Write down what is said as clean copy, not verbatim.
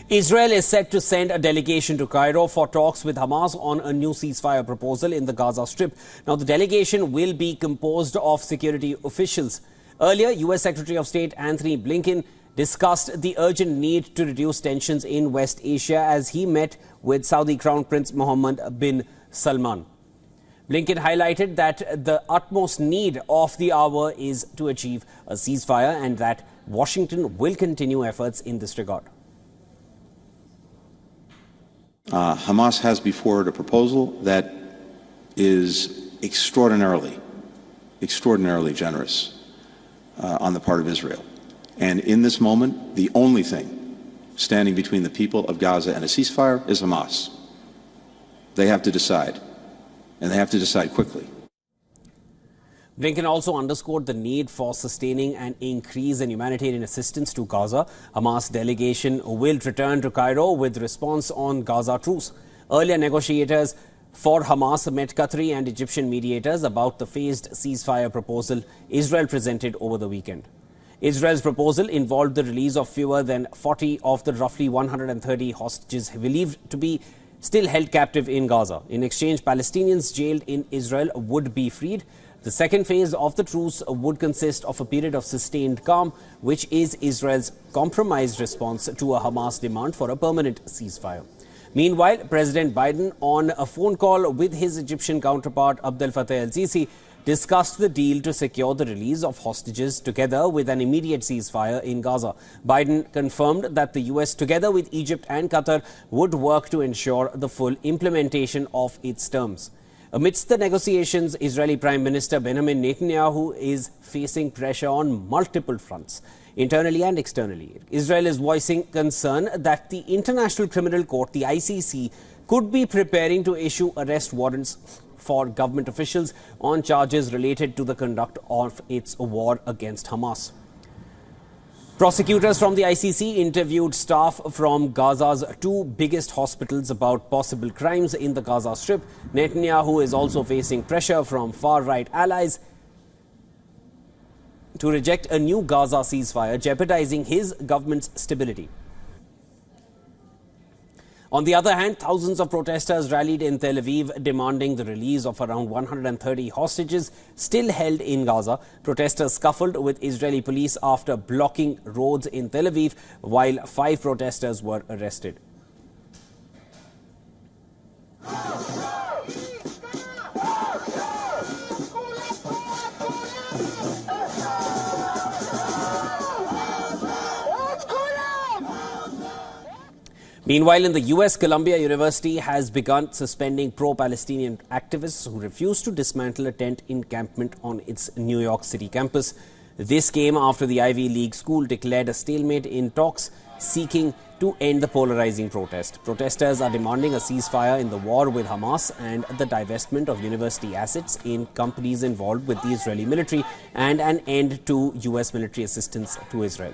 Israel is set to send a delegation to Cairo for talks with Hamas on a new ceasefire proposal in the Gaza Strip. Now, the delegation will be composed of security officials. Earlier, U.S. Secretary of State Anthony Blinken discussed the urgent need to reduce tensions in West Asia as he met with Saudi Crown Prince Mohammed bin Salman. Blinken highlighted that the utmost need of the hour is to achieve a ceasefire and that Washington will continue efforts in this regard. Hamas has before it a proposal that is extraordinarily generous on the part of Israel. And in this moment, the only thing standing between the people of Gaza and a ceasefire is Hamas. They have to decide, and they have to decide quickly. Blinken also underscored the need for sustaining an increase in humanitarian assistance to Gaza. Hamas delegation will return to Cairo with response on Gaza truce. Earlier, negotiators for Hamas met Qatari and Egyptian mediators about the phased ceasefire proposal Israel presented over the weekend. Israel's proposal involved the release of fewer than 40 of the roughly 130 hostages believed to be still held captive in Gaza. In exchange, Palestinians jailed in Israel would be freed. The second phase of the truce would consist of a period of sustained calm, which is Israel's compromised response to a Hamas demand for a permanent ceasefire. Meanwhile, President Biden, on a phone call with his Egyptian counterpart Abdel Fattah el-Sisi, discussed the deal to secure the release of hostages together with an immediate ceasefire in Gaza. Biden confirmed that the U.S., together with Egypt and Qatar, would work to ensure the full implementation of its terms. Amidst the negotiations, Israeli Prime Minister Benjamin Netanyahu is facing pressure on multiple fronts, internally and externally. Israel is voicing concern that the International Criminal Court, the ICC, could be preparing to issue arrest warrants for government officials on charges related to the conduct of its war against Hamas. Prosecutors from the ICC interviewed staff from Gaza's two biggest hospitals about possible crimes in the Gaza Strip. Netanyahu is also facing pressure from far-right allies to reject a new Gaza ceasefire, jeopardizing his government's stability. On the other hand, thousands of protesters rallied in Tel Aviv demanding the release of around 130 hostages still held in Gaza. Protesters scuffled with Israeli police after blocking roads in Tel Aviv, while 5 protesters were arrested. Meanwhile, in the U.S., Columbia University has begun suspending pro-Palestinian activists who refuse to dismantle a tent encampment on its New York City campus. This came after the Ivy League school declared a stalemate in talks seeking to end the polarizing protest. Protesters are demanding a ceasefire in the war with Hamas and the divestment of university assets in companies involved with the Israeli military and an end to U.S. military assistance to Israel.